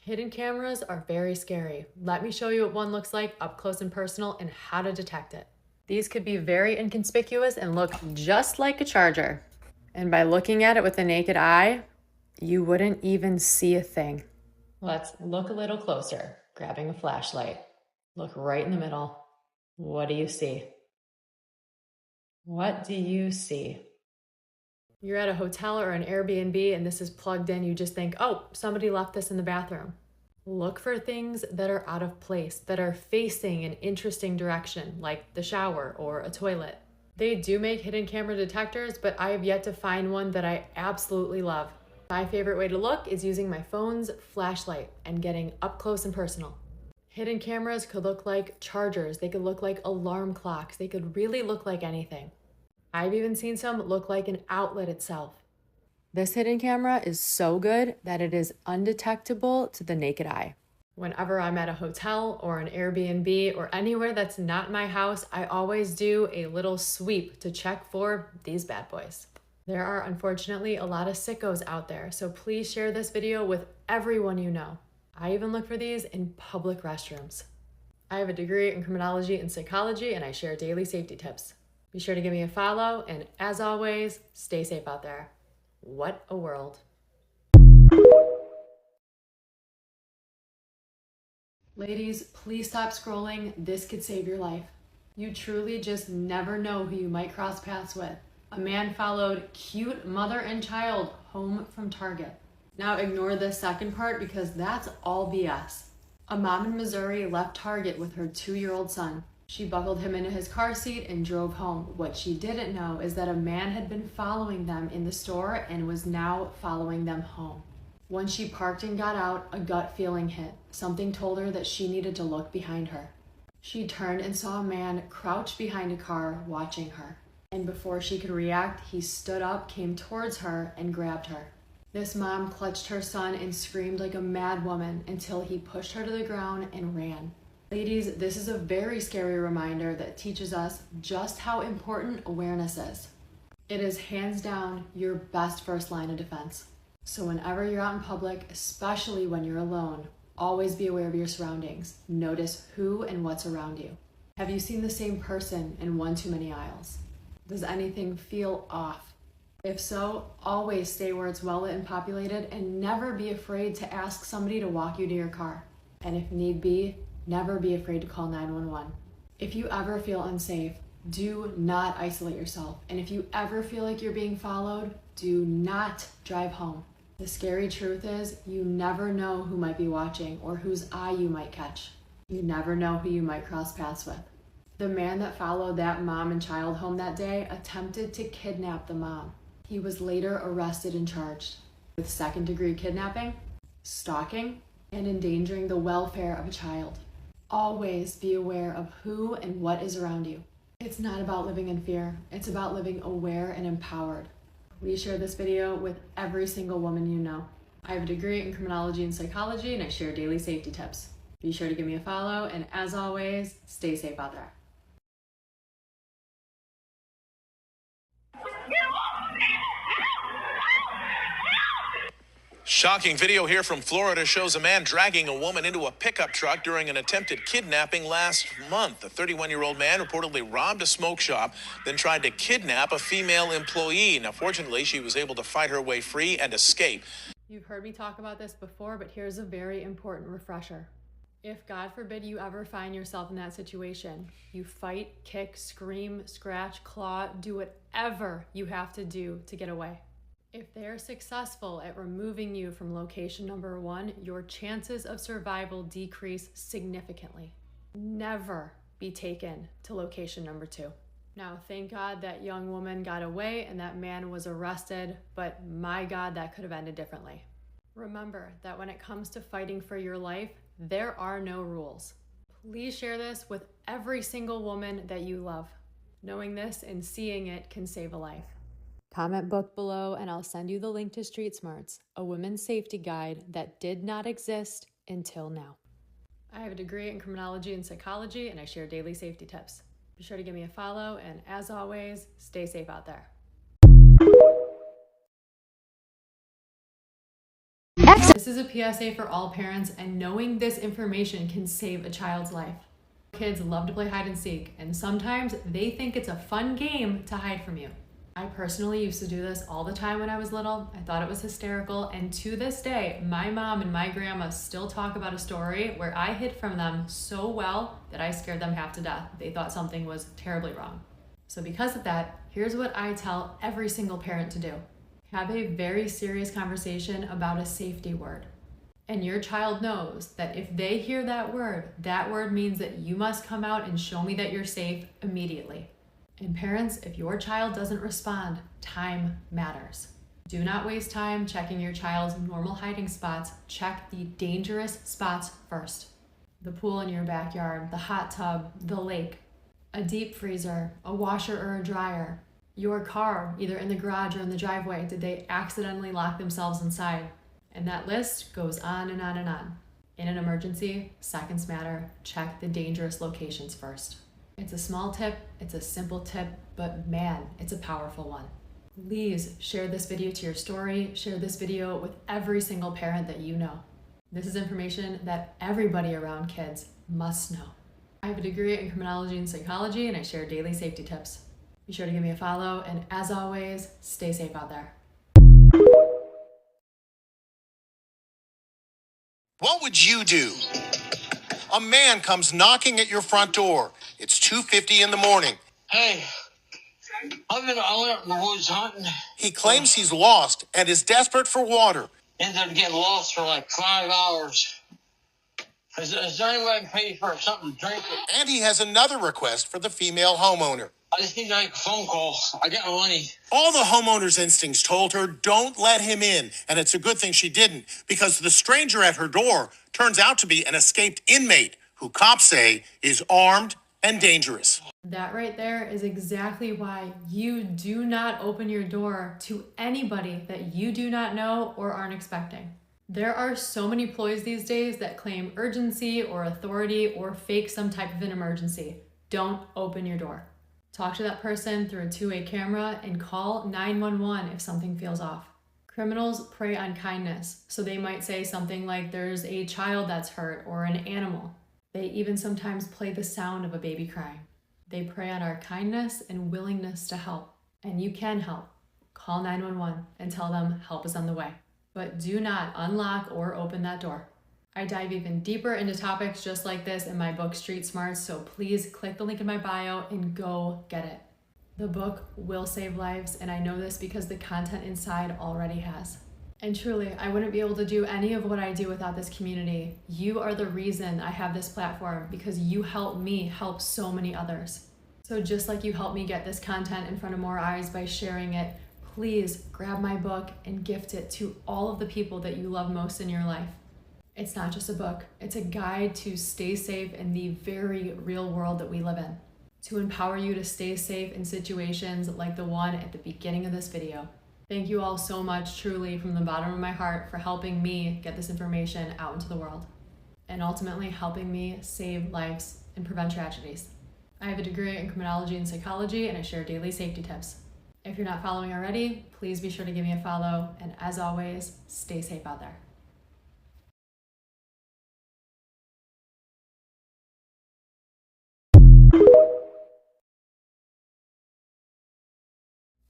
Hidden cameras are very scary. Let me show you what one looks like up close and personal and how to detect it. These could be very inconspicuous and look just like a charger. And by looking at it with the naked eye, you wouldn't even see a thing. Let's look a little closer, grabbing a flashlight. Look right in the middle. What do you see? What do you see? You're at a hotel or an Airbnb and this is plugged in, you just think, oh, somebody left this in the bathroom. Look for things that are out of place, that are facing an interesting direction, like the shower or a toilet. They do make hidden camera detectors, but I have yet to find one that I absolutely love. My favorite way to look is using my phone's flashlight and getting up close and personal. Hidden cameras could look like chargers, they could look like alarm clocks, they could really look like anything. I've even seen some look like an outlet itself. This hidden camera is so good that it is undetectable to the naked eye. Whenever I'm at a hotel or an Airbnb or anywhere that's not my house, I always do a little sweep to check for these bad boys. There are unfortunately a lot of sickos out there, so please share this video with everyone you know. I even look for these in public restrooms. I have a degree in criminology and psychology, and I share daily safety tips. Be sure to give me a follow, and as always, stay safe out there. What a world. Ladies, please stop scrolling. This could save your life. You truly just never know who you might cross paths with. A man followed cute mother and child home from Target. Now ignore this second part because that's all BS. A mom in Missouri left Target with her 2-year-old son. She buckled him into his car seat and drove home. What she didn't know is that a man had been following them in the store and was now following them home. Once she parked and got out, a gut feeling hit. Something told her that she needed to look behind her. She turned and saw a man crouched behind a car watching her. And before she could react, he stood up, came towards her, and grabbed her. This mom clutched her son and screamed like a mad woman until he pushed her to the ground and ran. Ladies, this is a very scary reminder that teaches us just how important awareness is. It is hands down your best first line of defense. So whenever you're out in public, especially when you're alone, always be aware of your surroundings. Notice who and what's around you. Have you seen the same person in one too many aisles? Does anything feel off? If so, always stay where it's well lit and populated, and never be afraid to ask somebody to walk you to your car. And if need be, never be afraid to call 911. If you ever feel unsafe, do not isolate yourself. And if you ever feel like you're being followed, do not drive home. The scary truth is you never know who might be watching or whose eye you might catch. You never know who you might cross paths with. The man that followed that mom and child home that day attempted to kidnap the mom. He was later arrested and charged with second-degree kidnapping, stalking, and endangering the welfare of a child. Always be aware of who and what is around you. It's not about living in fear. It's about living aware and empowered. Please share this video with every single woman you know. I have a degree in criminology and psychology, and I share daily safety tips. Be sure to give me a follow, and as always, stay safe out there. Shocking video here from Florida shows a man dragging a woman into a pickup truck during an attempted kidnapping last month. A 31-year-old man reportedly robbed a smoke shop, then tried to kidnap a female employee. Now, fortunately, she was able to fight her way free and escape. You've heard me talk about this before, but here's a very important refresher. If, God forbid, you ever find yourself in that situation, you fight, kick, scream, scratch, claw, do whatever you have to do to get away. If they're successful at removing you from location number 1, your chances of survival decrease significantly. Never be taken to location number 2. Now, thank God that young woman got away and that man was arrested, but my God, that could have ended differently. Remember that when it comes to fighting for your life, there are no rules. Please share this with every single woman that you love. Knowing this and seeing it can save a life. Comment book below and I'll send you the link to Street Smarts, a women's safety guide that did not exist until now. I have a degree in criminology and psychology, and I share daily safety tips. Be sure to give me a follow, and as always, stay safe out there. This is a PSA for all parents, and knowing this information can save a child's life. Kids love to play hide and seek, and sometimes they think it's a fun game to hide from you. I personally used to do this all the time when I was little. I thought it was hysterical, and to this day, my mom and my grandma still talk about a story where I hid from them so well that I scared them half to death. They thought something was terribly wrong. So because of that, here's what I tell every single parent to do. Have a very serious conversation about a safety word. And your child knows that if they hear that word means that you must come out and show me that you're safe immediately. And parents, if your child doesn't respond, time matters. Do not waste time checking your child's normal hiding spots. Check the dangerous spots first. The pool in your backyard, the hot tub, the lake, a deep freezer, a washer or a dryer, your car, either in the garage or in the driveway. Did they accidentally lock themselves inside? And that list goes on and on and on. In an emergency, seconds matter. Check the dangerous locations first. It's a small tip, it's a simple tip, but man, it's a powerful one. Please share this video to your story, share this video with every single parent that you know. This is information that everybody around kids must know. I have a degree in criminology and psychology, and I share daily safety tips. Be sure to give me a follow, and as always, stay safe out there. What would you do? A man comes knocking at your front door. It's 2:50 in the morning. Hey, I've been out in the woods hunting. He claims he's lost and is desperate for water. Ended up getting lost for like 5 hours. Is there any way I can pay for something to drink? And he has another request for the female homeowner. I just need to make a phone call. I got my money. All the homeowner's instincts told her, don't let him in. And it's a good thing she didn't, because the stranger at her door turns out to be an escaped inmate who cops say is armed and dangerous. That right there is exactly why you do not open your door to anybody that you do not know or aren't expecting. There are so many ploys these days that claim urgency or authority or fake some type of an emergency. Don't open your door. Talk to that person through a two-way camera and call 911 if something feels off. Criminals prey on kindness, so they might say something like there's a child that's hurt or an animal. They even sometimes play the sound of a baby crying. They prey on our kindness and willingness to help. And you can help. Call 911 and tell them help is on the way. But do not unlock or open that door. I dive even deeper into topics just like this in my book, Street Smarts, so please click the link in my bio and go get it. The book will save lives, and I know this because the content inside already has. And truly, I wouldn't be able to do any of what I do without this community. You are the reason I have this platform, because you help me help so many others. So just like you helped me get this content in front of more eyes by sharing it, please grab my book and gift it to all of the people that you love most in your life. It's not just a book, it's a guide to stay safe in the very real world that we live in, to empower you to stay safe in situations like the one at the beginning of this video. Thank you all so much, truly, from the bottom of my heart, for helping me get this information out into the world and ultimately helping me save lives and prevent tragedies. I have a degree in criminology and psychology, and I share daily safety tips. If you're not following already, please be sure to give me a follow, and as always, stay safe out there.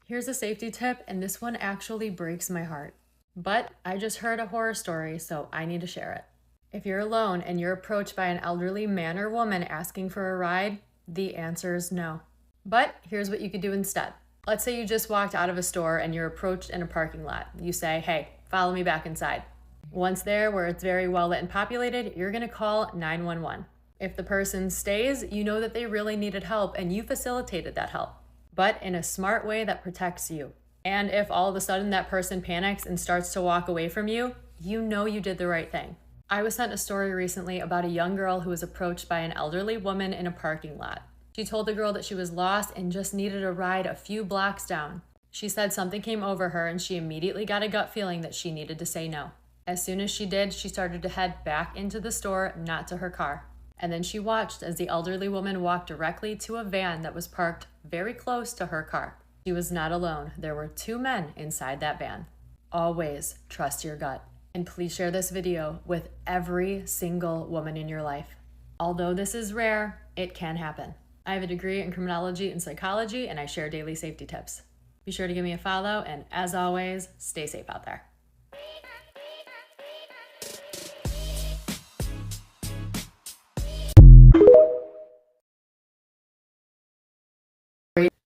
Here's a safety tip, and this one actually breaks my heart. But I just heard a horror story, so I need to share it. If you're alone and you're approached by an elderly man or woman asking for a ride, the answer is no. But here's what you could do instead. Let's say you just walked out of a store and you're approached in a parking lot. You say, hey, follow me back inside. Once there, where it's very well lit and populated, you're gonna call 911. If the person stays, you know that they really needed help and you facilitated that help, but in a smart way that protects you. And if all of a sudden that person panics and starts to walk away from you, you know you did the right thing. I was sent a story recently about a young girl who was approached by an elderly woman in a parking lot. She told the girl that she was lost and just needed a ride a few blocks down. She said something came over her and she immediately got a gut feeling that she needed to say no. As soon as she did, she started to head back into the store, not to her car. And then she watched as the elderly woman walked directly to a van that was parked very close to her car. She was not alone. There were two men inside that van. Always trust your gut. And please share this video with every single woman in your life. Although this is rare, it can happen. I have a degree in criminology and psychology, and I share daily safety tips. Be sure to give me a follow, and as always, stay safe out there.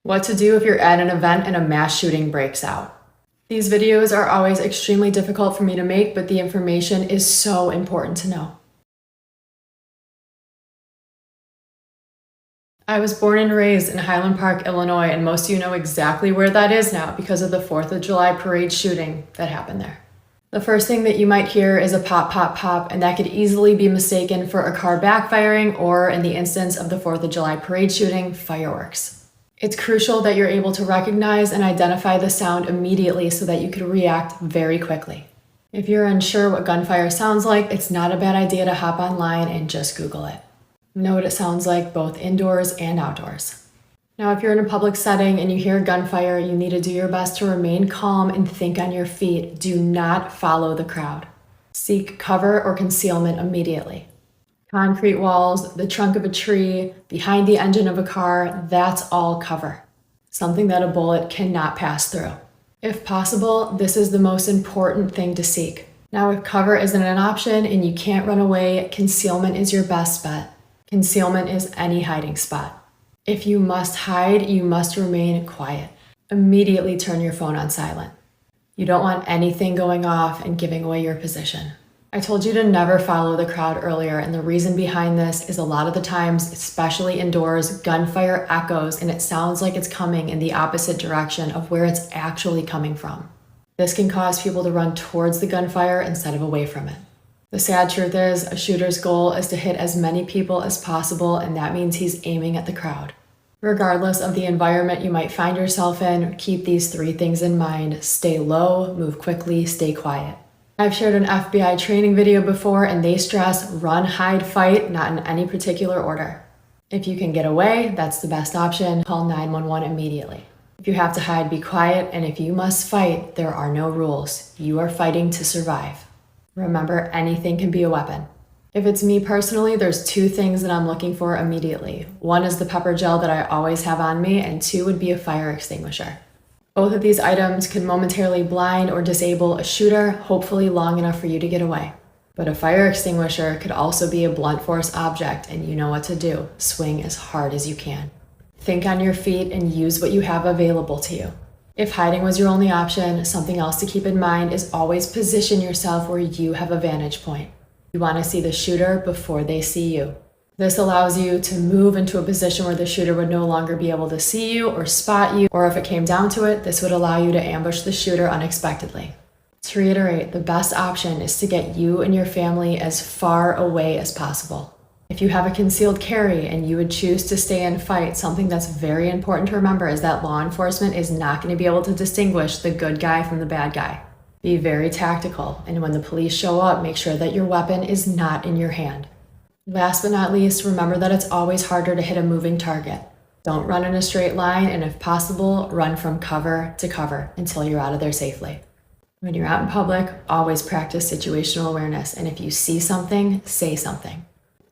What to do if you're at an event and a mass shooting breaks out. These videos are always extremely difficult for me to make, but the information is so important to know. I was born and raised in Highland Park, Illinois, and most of you know exactly where that is now because of the 4th of July parade shooting that happened there. The first thing that you might hear is a pop, pop, pop, and that could easily be mistaken for a car backfiring or, in the instance of the 4th of July parade shooting, fireworks. It's crucial that you're able to recognize and identify the sound immediately so that you can react very quickly. If you're unsure what gunfire sounds like, it's not a bad idea to hop online and just Google it. Know what it sounds like both indoors and outdoors. Now, if you're in a public setting and you hear gunfire, you need to do your best to remain calm and think on your feet. Do not follow the crowd. Seek cover or concealment immediately. Concrete walls, the trunk of a tree, behind the engine of a car, that's all cover. Something that a bullet cannot pass through. If possible, this is the most important thing to seek. Now, if cover isn't an option and you can't run away, concealment is your best bet. Concealment is any hiding spot. If you must hide, you must remain quiet. Immediately turn your phone on silent. You don't want anything going off and giving away your position. I told you to never follow the crowd earlier, and the reason behind this is a lot of the times, especially indoors, gunfire echoes and it sounds like it's coming in the opposite direction of where it's actually coming from. This can cause people to run towards the gunfire instead of away from it. The sad truth is, a shooter's goal is to hit as many people as possible, and that means he's aiming at the crowd. Regardless of the environment you might find yourself in, keep these 3 things in mind. Stay low, move quickly, stay quiet. I've shared an FBI training video before, and they stress run, hide, fight, not in any particular order. If you can get away, that's the best option. Call 911 immediately. If you have to hide, be quiet, and if you must fight, there are no rules. You are fighting to survive. Remember, anything can be a weapon. If it's me personally, there's 2 things that I'm looking for immediately. 1 is the pepper gel that I always have on me, and 2 would be a fire extinguisher. Both of these items could momentarily blind or disable a shooter, hopefully long enough for you to get away. But a fire extinguisher could also be a blunt force object, and you know what to do. Swing as hard as you can. Think on your feet and use what you have available to you. If hiding was your only option, something else to keep in mind is always position yourself where you have a vantage point. You want to see the shooter before they see you. This allows you to move into a position where the shooter would no longer be able to see you or spot you, or if it came down to it, this would allow you to ambush the shooter unexpectedly. To reiterate, the best option is to get you and your family as far away as possible. If you have a concealed carry and you would choose to stay and fight, something that's very important to remember is that law enforcement is not going to be able to distinguish the good guy from the bad guy. Be very tactical, and when the police show up, make sure that your weapon is not in your hand. Last but not least, remember that it's always harder to hit a moving target. Don't run in a straight line, and if possible, run from cover to cover until you're out of there safely. When you're out in public, always practice situational awareness, and if you see something, say something.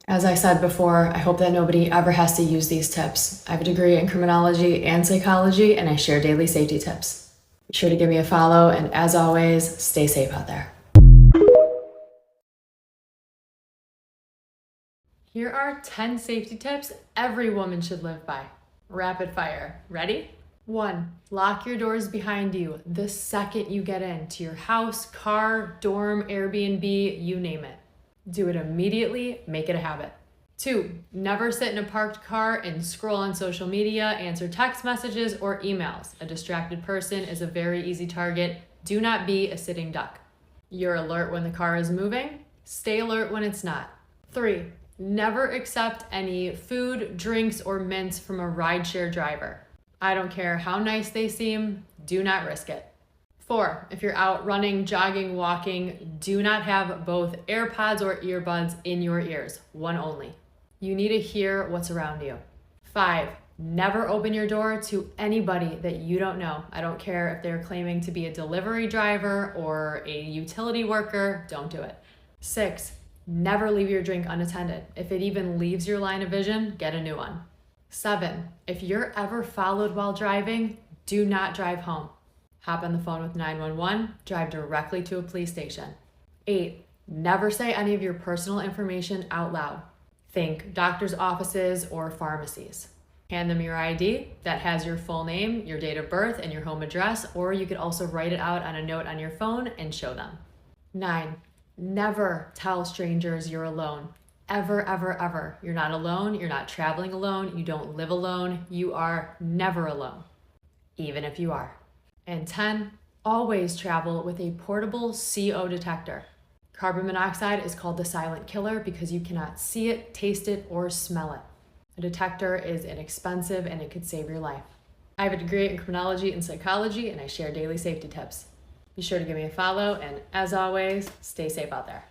As I said before, I hope that nobody ever has to use these tips. I have a degree in criminology and psychology, and I share daily safety tips. Be sure to give me a follow, and as always, stay safe out there. Here are 10 safety tips every woman should live by. Rapid fire. Ready? 1. Lock your doors behind you the second you get into your house, car, dorm, Airbnb, you name it. Do it immediately, make it a habit. 2. Never sit in a parked car and scroll on social media, answer text messages or emails. A distracted person is a very easy target. Do not be a sitting duck. You're alert when the car is moving. Stay alert when it's not. 3. Never accept any food, drinks, or mints from a rideshare driver. I don't care how nice they seem, do not risk it. 4, if you're out running, jogging, walking, do not have both AirPods or earbuds in your ears, one only. You need to hear what's around you. 5, Never open your door to anybody that you don't know. I don't care if they're claiming to be a delivery driver or a utility worker, don't do it. 6, never leave your drink unattended. If it even leaves your line of vision, get a new one. 7, if you're ever followed while driving, do not drive home. Hop on the phone with 911, drive directly to a police station. 8, never say any of your personal information out loud. Think doctor's offices or pharmacies. Hand them your ID that has your full name, your date of birth, and your home address, or you could also write it out on a note on your phone and show them. 9, never tell strangers you're alone. Ever, ever, ever. You're not alone, you're not traveling alone, you don't live alone, you are never alone, even if you are. And 10, always travel with a portable CO detector. Carbon monoxide is called the silent killer because you cannot see it, taste it, or smell it. A detector is inexpensive and it could save your life. I have a degree in criminology and psychology, and I share daily safety tips. Be sure to give me a follow, and as always, stay safe out there.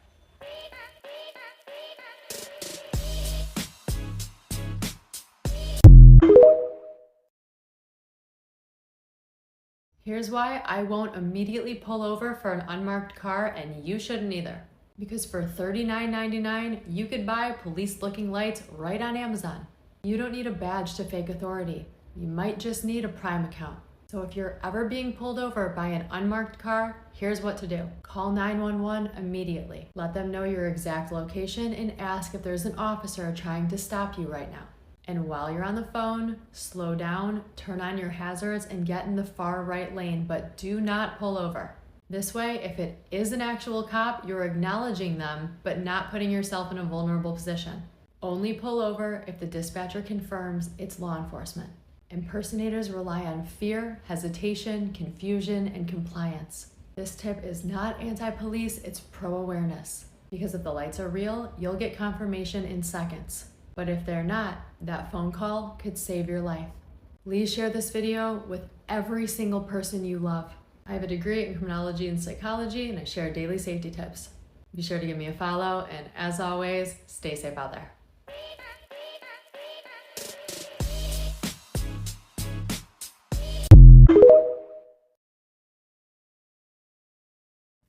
Here's why I won't immediately pull over for an unmarked car, and you shouldn't either. Because for $39.99, you could buy police-looking lights right on Amazon. You don't need a badge to fake authority. You might just need a Prime account. So if you're ever being pulled over by an unmarked car, here's what to do. Call 911 immediately. Let them know your exact location and ask if there's an officer trying to stop you right now. And while you're on the phone, slow down, turn on your hazards, and get in the far right lane, but do not pull over. This way, if it is an actual cop, you're acknowledging them, but not putting yourself in a vulnerable position. Only pull over if the dispatcher confirms it's law enforcement. Impersonators rely on fear, hesitation, confusion, and compliance. This tip is not anti-police, it's pro-awareness. Because if the lights are real, you'll get confirmation in seconds. But if they're not, that phone call could save your life. Please share this video with every single person you love. I have a degree in criminology and psychology, and I share daily safety tips. Be sure to give me a follow, and as always, stay safe out there.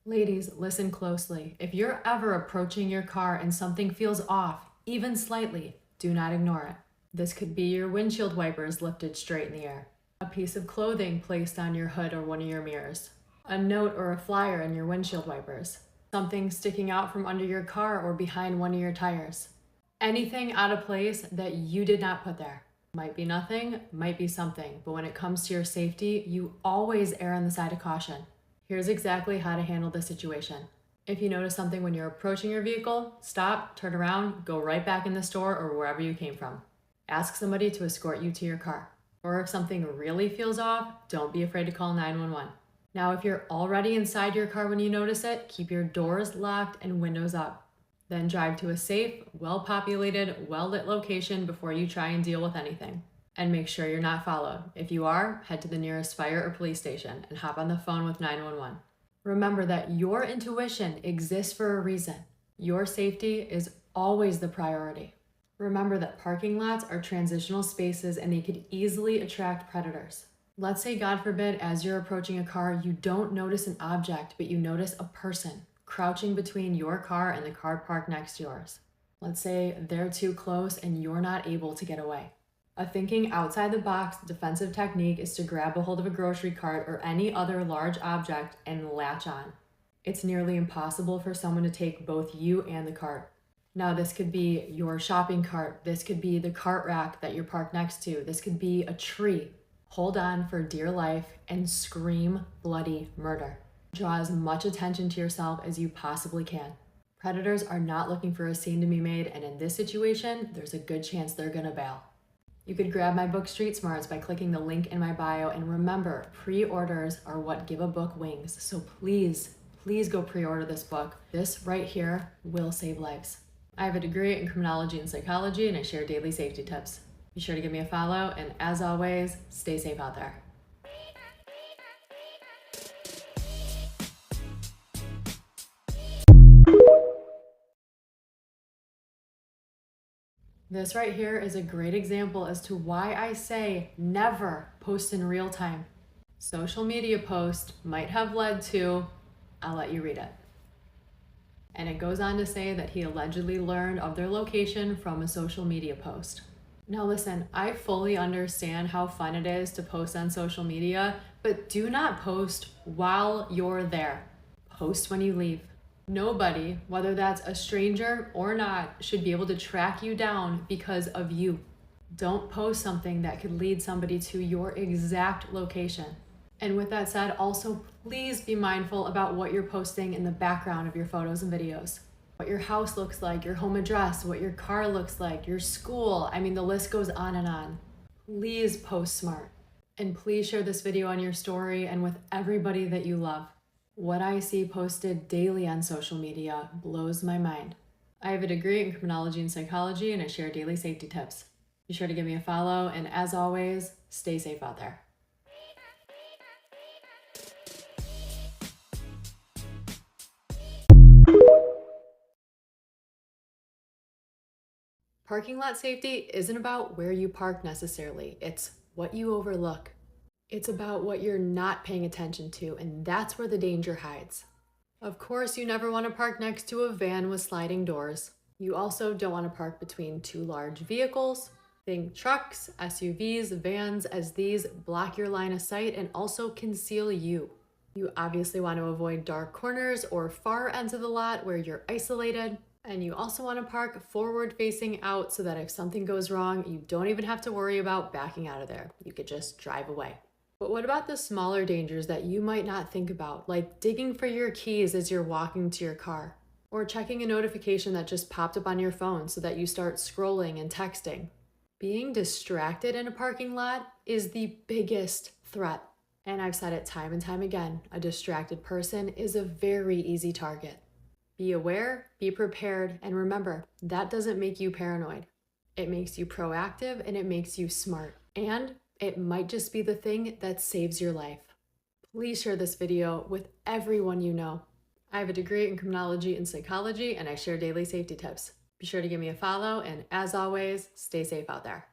Ladies, listen closely. If you're ever approaching your car and something feels off, even slightly, do not ignore it. This could be your windshield wipers lifted straight in the air, a piece of clothing placed on your hood or one of your mirrors, a note or a flyer in your windshield wipers, something sticking out from under your car or behind one of your tires. Anything out of place that you did not put there. Might be nothing, might be something, but when it comes to your safety, you always err on the side of caution. Here's exactly how to handle this situation. If you notice something when you're approaching your vehicle, stop, turn around, go right back in the store or wherever you came from. Ask somebody to escort you to your car. Or if something really feels off, don't be afraid to call 911. Now, if you're already inside your car when you notice it, keep your doors locked and windows up. Then drive to a safe, well-populated, well-lit location before you try and deal with anything. And make sure you're not followed. If you are, head to the nearest fire or police station and hop on the phone with 911. Remember that your intuition exists for a reason. Your safety is always the priority. Remember that parking lots are transitional spaces and they could easily attract predators. Let's say, God forbid, as you're approaching a car, you don't notice an object, but you notice a person crouching between your car and the car parked next to yours. Let's say they're too close and you're not able to get away. A thinking outside the box defensive technique is to grab a hold of a grocery cart or any other large object and latch on. It's nearly impossible for someone to take both you and the cart. Now, this could be your shopping cart. This could be the cart rack that you're parked next to. This could be a tree. Hold on for dear life and scream bloody murder. Draw as much attention to yourself as you possibly can. Predators are not looking for a scene to be made, and in this situation, there's a good chance they're gonna bail. You could grab my book Street Smarts by clicking the link in my bio, and remember, pre-orders are what give a book wings. So please go pre-order this book. This right here will save lives. I have a degree in criminology and psychology, and I share daily safety tips. Be sure to give me a follow, and as always, stay safe out there. This right here is a great example as to why I say never post in real time. Social media post might have led to, I'll let you read it. And it goes on to say that he allegedly learned of their location from a social media post. Now listen, I fully understand how fun it is to post on social media, but do not post while you're there. Post when you leave. Nobody, whether that's a stranger or not, should be able to track you down because of you. Don't post something that could lead somebody to your exact location. And with that said, also please be mindful about what you're posting in the background of your photos and videos. What your house looks like, your home address, what your car looks like, your school. I mean, the list goes on and on. Please post smart. And please share this video on your story and with everybody that you love. What I see posted daily on social media blows my mind. I have a degree in criminology and psychology, and I share daily safety tips. Be sure to give me a follow, and as always, stay safe out there. Parking lot safety isn't about where you park necessarily, it's what you overlook. It's about what you're not paying attention to, and that's where the danger hides. Of course, you never want to park next to a van with sliding doors. You also don't want to park between two large vehicles. Think trucks, SUVs, vans, as these block your line of sight and also conceal you. You obviously want to avoid dark corners or far ends of the lot where you're isolated. And you also want to park forward facing out so that if something goes wrong, you don't even have to worry about backing out of there. You could just drive away. But what about the smaller dangers that you might not think about, like digging for your keys as you're walking to your car, or checking a notification that just popped up on your phone so that you start scrolling and texting? Being distracted in a parking lot is the biggest threat. And I've said it time and time again, a distracted person is a very easy target. Be aware, be prepared, and remember, that doesn't make you paranoid. It makes you proactive and it makes you smart. And it might just be the thing that saves your life. Please share this video with everyone you know. I have a degree in criminology and psychology, and I share daily safety tips. Be sure to give me a follow, and as always, stay safe out there.